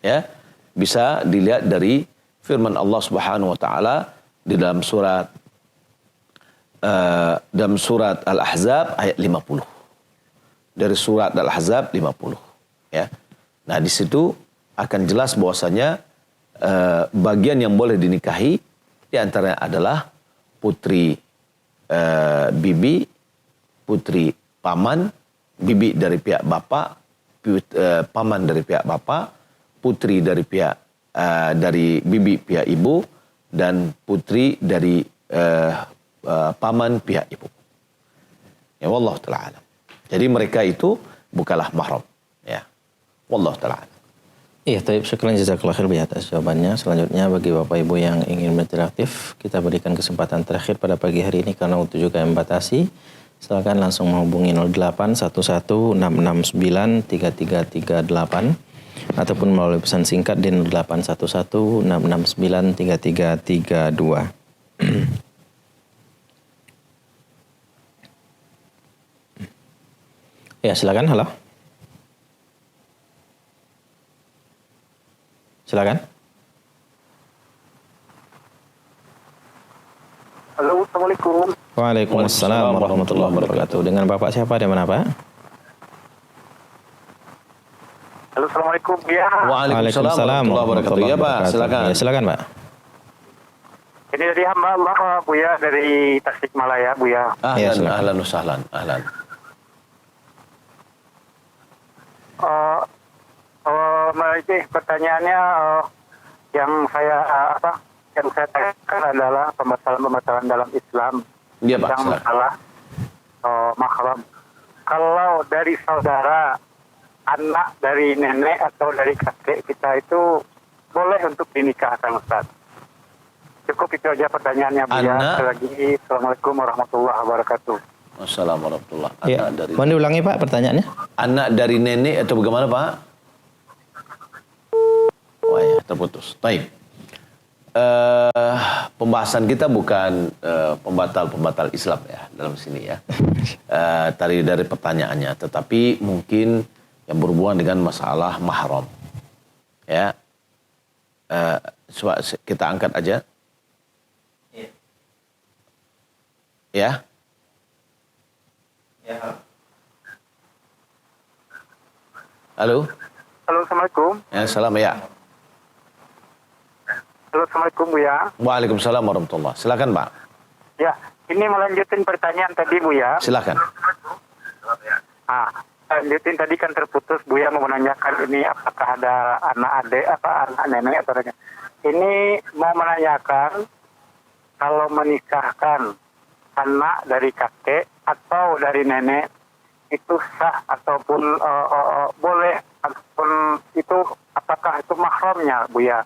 Ya, bisa dilihat dari firman Allah Subhanahu wa taala di dalam surat Al-Ahzab ayat 50. Dari surat Al-Ahzab 50, ya. Nah, di situ akan jelas bahwasanya bagian yang boleh dinikahi di antaranya adalah putri bibi, putri paman, bibi dari pihak bapak, paman dari pihak bapak, putri dari pihak dari bibi pihak ibu, dan putri dari paman pihak ibu. Ya, wallahu ta'ala alam. Jadi mereka itu bukanlah mahram. Ya. Wallahu ta'ala alam. Iya, taib, syukran jazakallahu khair atas jawabannya. Selanjutnya bagi Bapak Ibu yang ingin berinteraktif, kita berikan kesempatan terakhir pada pagi hari ini karena waktu juga membatasi. Silakan langsung menghubungi 081166933338 ataupun melalui pesan singkat di 081166933332. Ya, silakan. Halo. Silakan. Halo, Assalamualaikum. Waalaikumsalam warahmatullahi wabarakatuh. Dengan Bapak siapa dari mana, Pak? Halo, Assalamualaikum. Ya, Waalaikumsalam warahmatullahi wabarakatuh. Ya, Pak, silakan. Ya, silakan, Pak. ini dari hamba Allah, Buya, dari Tasikmalaya, Buya. Ya, Ahlan, silakan. ahlan, usahlan, ahlan. Pertanyaannya yang saya tanyakan adalah pembatalan dalam Islam Iya, Pak, tentang silakan. masalah mahram. Kalau dari saudara, anak dari nenek atau dari kakek kita itu boleh untuk dinikahkan, Ustaz? Cukup itu aja pertanyaannya, Bu, ya. Anak- Sekali lagi, Assalamualaikum warahmatullahi wabarakatuh. Wassalamualaikum warahmatullahi Ya, Anak dari mohon diulangi, Pak, pertanyaannya. anak dari nenek atau bagaimana, Pak? Wah, ya, terputus. Baik. Pembahasan kita bukan pembatal-pembatal Islam ya dalam sini ya. Tadi dari pertanyaannya, tetapi mungkin yang berhubungan dengan masalah mahram. Ya. Coba kita angkat aja. Ya. Halo. Halo, Assalamualaikum. Ya, salam ya. Halo, Assalamualaikum, Bu, ya. Waalaikumsalam warahmatullahi. Silakan, Pak. Ya, ini melanjutin pertanyaan tadi, Bu, ya. Silakan. Lanjutin tadi kan terputus, Bu, ya, mau menanyakan ini apakah ada anak adik, anak nenek atau ada. Ini mau menanyakan kalau menikahkan anak dari kakek atau dari nenek itu sah ataupun boleh ataupun itu apakah itu mahramnya, Bu, ya?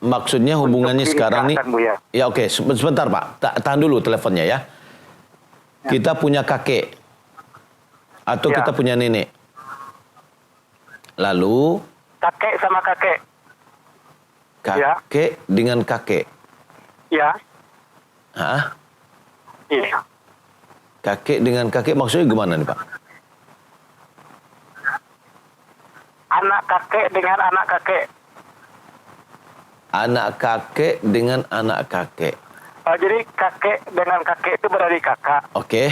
Maksudnya hubungannya Untuk sekarang nih. dinikahkan, Bu, ya. Ya, oke, sebentar, Pak. Tahan dulu teleponnya ya. Kita punya kakek atau Ya. kita punya nenek. Lalu Kakek sama kakek, Ya. kakek dengan kakek. ya. Hah? Iya. Kakek dengan kakek maksudnya gimana nih, Pak? Anak kakek dengan anak kakek. Anak kakek dengan anak kakek. Jadi kakek dengan kakek itu berarti kakak. Oke.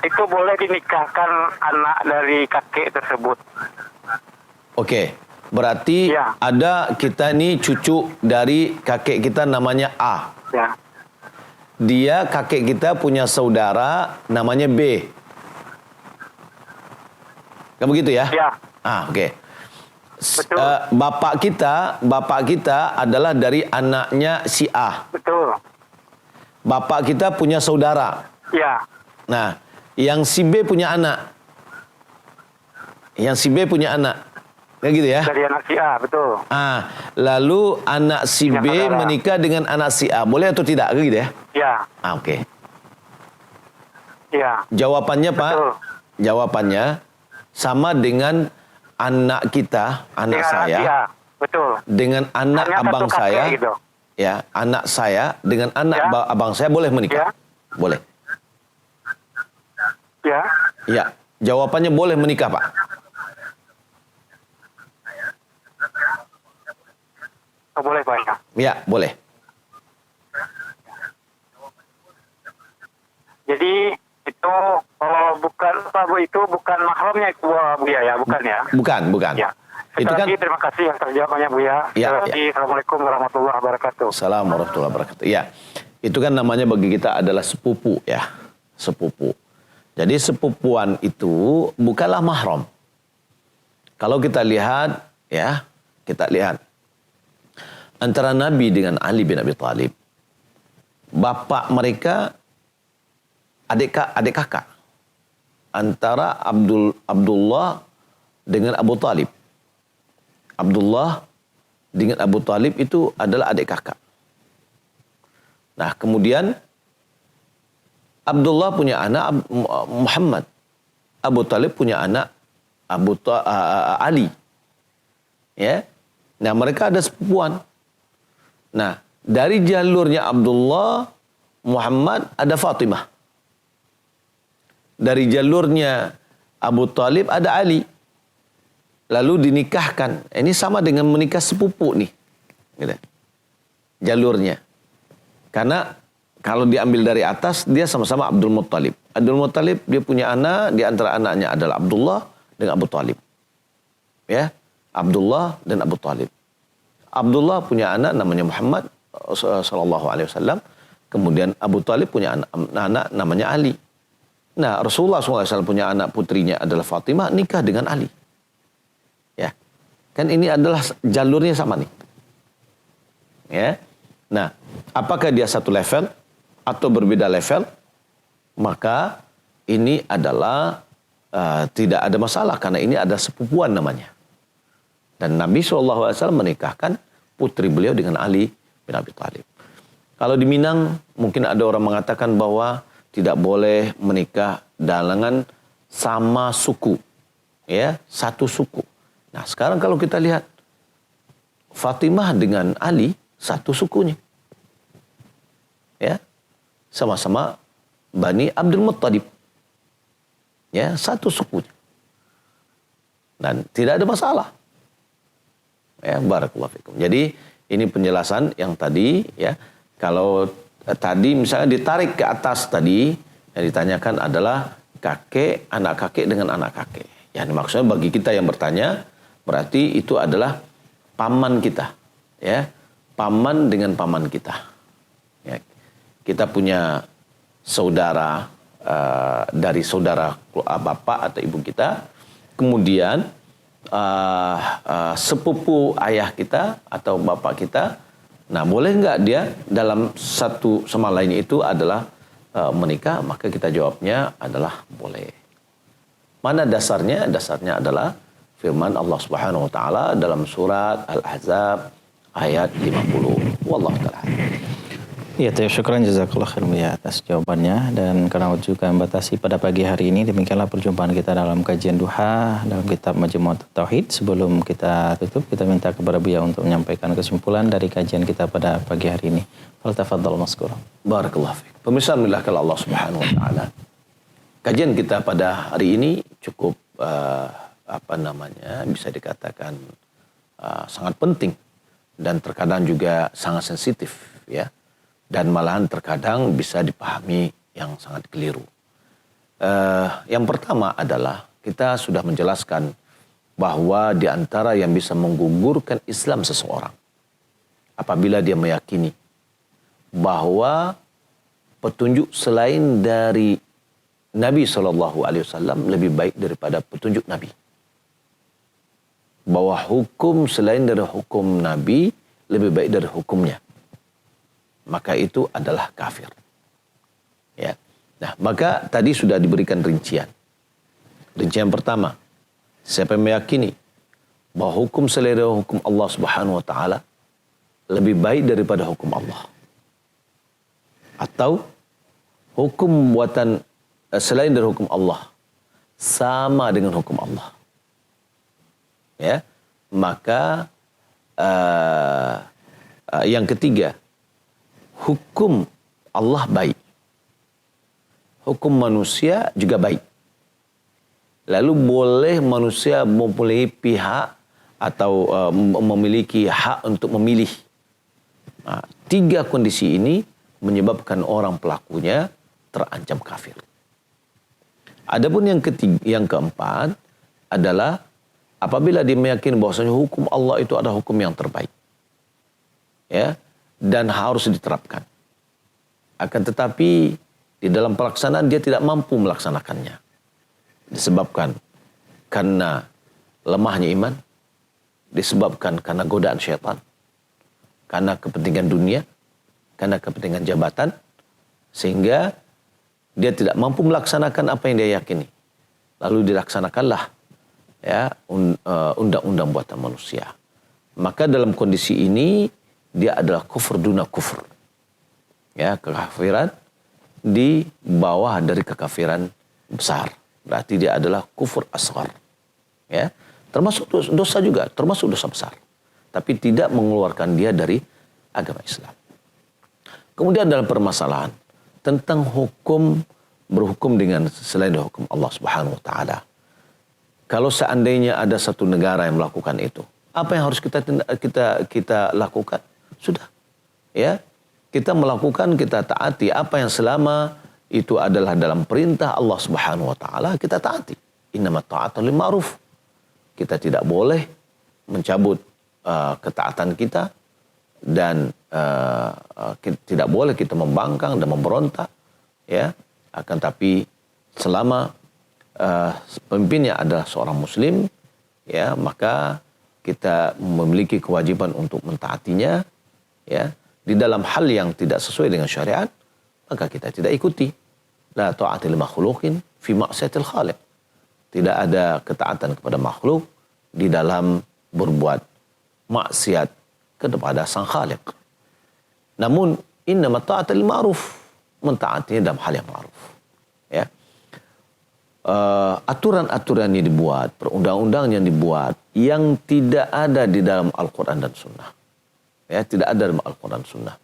Itu boleh dinikahkan anak dari kakek tersebut. Oke. Berarti Ya. ada kita ini cucu dari kakek kita namanya A. Ya. Dia kakek kita punya saudara namanya B. Kan begitu ya? Ya. Oke. Betul. Bapak kita adalah dari anaknya si A. Betul. Bapak kita punya saudara. Ya. Nah, yang si B punya anak. Yang si B punya anak. Kayak gitu ya? Dari anak si A, betul. Lalu anak si Punya B saudara. menikah dengan anak si A. Boleh atau tidak? Kayak gitu ya? Ya. Oke. Ya. Jawabannya, Pak. Betul. Jawabannya sama dengan anak kita, anak Dengan saya. anak si A. Betul. Dengan anak Hanya abang satu kakek saya. gitu. Ya, anak saya dengan anak Ya. abang saya boleh menikah. Ya. Boleh. Ya. Ya, jawabannya boleh menikah, Pak. Boleh, Pak, ya. Ya, boleh. Jadi itu bukan apa, Bu, itu bukan mahramnya itu, Bu, ya, bukan ya? Bukan. Ya. Itu Sekali kan lagi terima kasih atas jawabannya, Bu, ya. Ya, Sekali lagi, Assalamualaikum warahmatullahi wabarakatuh. Assalamualaikum warahmatullahi wabarakatuh. Ya, itu kan namanya bagi kita adalah sepupu ya, sepupu. Jadi sepupuan itu bukanlah mahram. Kalau kita lihat ya, kita lihat antara Nabi dengan Ali bin Abi Thalib, bapak mereka adik kakak. Antara Abdullah dengan Abu Talib. Abdullah dengan Abu Talib itu adalah adik kakak. Nah, kemudian Abdullah punya anak Muhammad. Abu Talib punya anak Ali. Ya. Nah, mereka ada sepupuan. Nah, dari jalurnya Abdullah, Muhammad ada Fatimah. Dari jalurnya Abu Talib ada Ali. Lalu dinikahkan. Ini sama dengan menikah sepupu nih. Gitu. Jalurnya. Karena kalau diambil dari atas, dia sama-sama Abdul Muttalib. Abdul Muttalib dia punya anak, di antara anaknya adalah Abdullah dengan Abu Talib. Ya, Abdullah dan Abu Talib. Abdullah punya anak namanya Muhammad sallallahu alaihi wasallam. Kemudian Abu Talib punya anak namanya Ali. Nah, Rasulullah SAW punya anak putrinya adalah Fatimah, nikah dengan Ali. Ya, kan ini adalah jalurnya sama nih. Ya, nah, apakah dia satu level atau berbeda level? Maka ini adalah tidak ada masalah karena ini ada sepupuan namanya. Dan Nabi SAW menikahkan putri beliau dengan Ali bin Abi Thalib. Kalau di Minang mungkin ada orang mengatakan bahwa tidak boleh menikah dengan sama suku, ya, satu suku. Nah, sekarang kalau kita lihat Fatimah dengan Ali satu sukunya, ya, sama-sama Bani Abdul Muttalib, ya, satu sukunya, dan tidak ada masalah. Ya, barakallahu fikum. Jadi ini penjelasan yang tadi, ya. Kalau tadi misalnya ditarik ke atas tadi, yang ditanyakan adalah kakek, anak kakek dengan anak kakek. Ya, maksudnya bagi kita yang bertanya, berarti itu adalah paman kita, ya, paman dengan paman kita. Ya. Kita punya saudara dari saudara bapak atau ibu kita, kemudian sepupu ayah kita atau bapak kita. Nah, boleh nggak dia dalam satu sama lain itu adalah menikah? Maka kita jawabnya adalah boleh. Mana dasarnya? Dasarnya adalah firman Allah Subhanahu wa taala dalam surat Al-Ahzab ayat 50. Wallahu taala. Ya, syukran jazakallah khair ya atas jawabannya, dan karena juga membatasi pada pagi hari ini, demikianlah perjumpaan kita dalam kajian duha dalam kitab Majmu'at Tauhid. Sebelum kita tutup, kita minta kepada Buya untuk menyampaikan kesimpulan dari kajian kita pada pagi hari ini. Faltafadhal mazkur. Barakallahu fiik. Pemirsa dimuliakan Allah Subhanahu wa taala. Kajian kita pada hari ini cukup bisa dikatakan sangat penting dan terkadang juga sangat sensitif, ya. Dan malahan terkadang bisa dipahami yang sangat keliru. Yang pertama adalah kita sudah menjelaskan bahwa di antara yang bisa menggugurkan Islam seseorang apabila dia meyakini bahwa petunjuk selain dari Nabi SAW lebih baik daripada petunjuk Nabi. Bahwa hukum selain dari hukum Nabi lebih baik dari hukumnya. Maka itu adalah kafir. Ya. Nah, maka tadi sudah diberikan rincian. Rincian pertama, siapa yang meyakini bahwa hukum selain dari hukum Allah Subhanahu wa taala lebih baik daripada hukum Allah, atau hukum buatan selain dari hukum Allah sama dengan hukum Allah, ya, maka yang ketiga, hukum Allah baik, hukum manusia juga baik. Lalu boleh manusia mempunyai pihak atau memiliki hak untuk memilih. Nah, tiga kondisi ini menyebabkan orang pelakunya terancam kafir. Adapun yang keempat adalah apabila dia meyakini bahwasanya hukum Allah itu adalah hukum yang terbaik, ya, dan harus diterapkan. Akan tetapi di dalam pelaksanaan dia tidak mampu melaksanakannya. Disebabkan karena lemahnya iman, disebabkan karena godaan syaitan, karena kepentingan dunia, karena kepentingan jabatan, sehingga dia tidak mampu melaksanakan apa yang dia yakini. Lalu dilaksanakanlah, ya, undang-undang buatan manusia. Maka dalam kondisi ini dia adalah kufur duna kufur. Ya, kekafiran di bawah dari kekafiran besar. Berarti dia adalah kufur asghar. Ya, termasuk dosa juga, termasuk dosa besar. Tapi tidak mengeluarkan dia dari agama Islam. Kemudian dalam permasalahan tentang hukum berhukum dengan selain hukum Allah Subhanahu wa taala. Kalau seandainya ada satu negara yang melakukan itu, apa yang harus kita lakukan? Sudah. Ya. Kita melakukan, kita taati apa yang selama itu adalah dalam perintah Allah Subhanahu wa taala, kita taati. Innamat ta'atu lil ma'ruf. Kita tidak boleh mencabut ketaatan kita dan tidak boleh kita membangkang dan memberontak, ya. Akan tapi selama pemimpinnya adalah seorang muslim, ya, maka kita memiliki kewajiban untuk mentaatinya, ya. Di dalam hal yang tidak sesuai dengan syariat, maka kita tidak ikuti. La ta'ata li makhluqin fi ma'siyatil khaliq. Tidak ada ketaatan kepada makhluk di dalam berbuat maksiat kepada sang khaliq. Namun innamat ta'ata lil ma'ruf, mentaatinya dalam hal yang ma'ruf. Ya. Aturan-aturan yang dibuat, perundang-undang yang dibuat yang tidak ada di dalam Al-Quran dan Sunnah. Ya, tidak ada dalam Al-Quran dan Sunnah.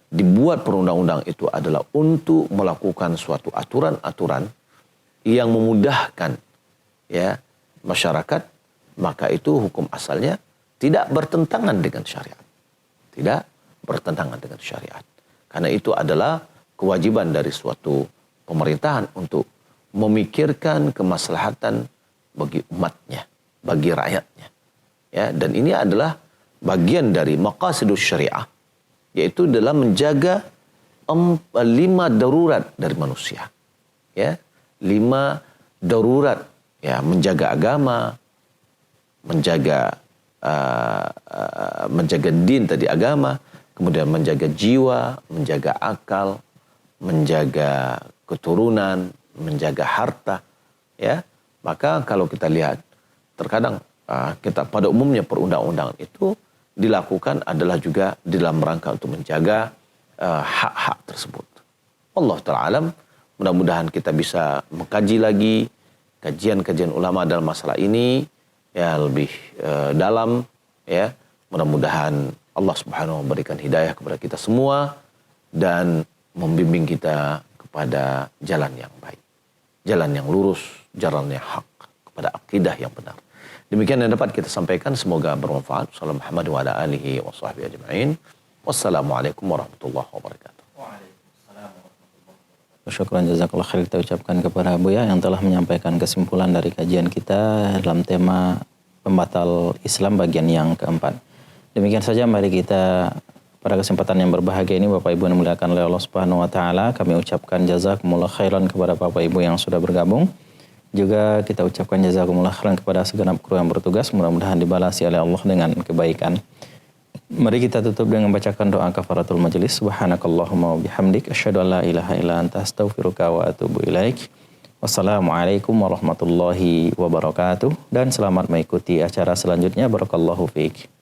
Dibuat perundang-undang itu adalah untuk melakukan suatu aturan-aturan yang memudahkan, ya, masyarakat, maka itu hukum asalnya tidak bertentangan dengan syariat. Tidak bertentangan dengan syariat. Karena itu adalah kewajiban dari suatu pemerintahan untuk memikirkan kemaslahatan bagi umatnya, bagi rakyatnya. Ya, dan ini adalah bagian dari maqasidus syariah, yaitu dalam menjaga 5 darurat dari manusia. Ya, 5 darurat, ya, menjaga agama, menjaga din tadi agama, kemudian menjaga jiwa, menjaga akal, menjaga keturunan, menjaga harta, ya. Maka kalau kita lihat, terkadang kita pada umumnya perundang-undangan itu dilakukan adalah juga di dalam rangka untuk menjaga hak-hak tersebut. Allah Ta'ala alam, mudah-mudahan kita bisa mengkaji lagi kajian-kajian ulama dalam masalah ini, ya, lebih dalam, ya. Mudah-mudahan Allah Subhanahu wa memberikan hidayah kepada kita semua dan membimbing kita kepada jalan yang baik, jalan yang lurus, jalan yang hak, kepada akidah yang benar. Demikian yang dapat kita sampaikan, semoga bermanfaat. Wassalamualaikum warahmatullahi wabarakatuh. Wassalamualaikum warahmatullahi wabarakatuh. Syukran jazakallah khair kita ucapkan kepada Buya yang telah menyampaikan kesimpulan dari kajian kita dalam tema pembatal Islam bagian yang keempat. Demikian saja, mari kita pada kesempatan yang berbahagia ini, Bapak Ibu yang dimuliakan oleh Allah Subhanahu wa taala, kami ucapkan jazakumullah khairan kepada Bapak Ibu yang sudah bergabung. Juga kita ucapkan jazakumullah khairan kepada segenap kru yang bertugas, mudah-mudahan dibalasi oleh Allah dengan kebaikan. Mari kita tutup dengan membacakan doa kafaratul majelis. Subhanakallahumma wa bihamdik asyhadu an la ilaha illa anta astaghfiruka wa atubu ilaik. Wassalamualaikum warahmatullahi wabarakatuh dan selamat mengikuti acara selanjutnya. Barakallahu fiik.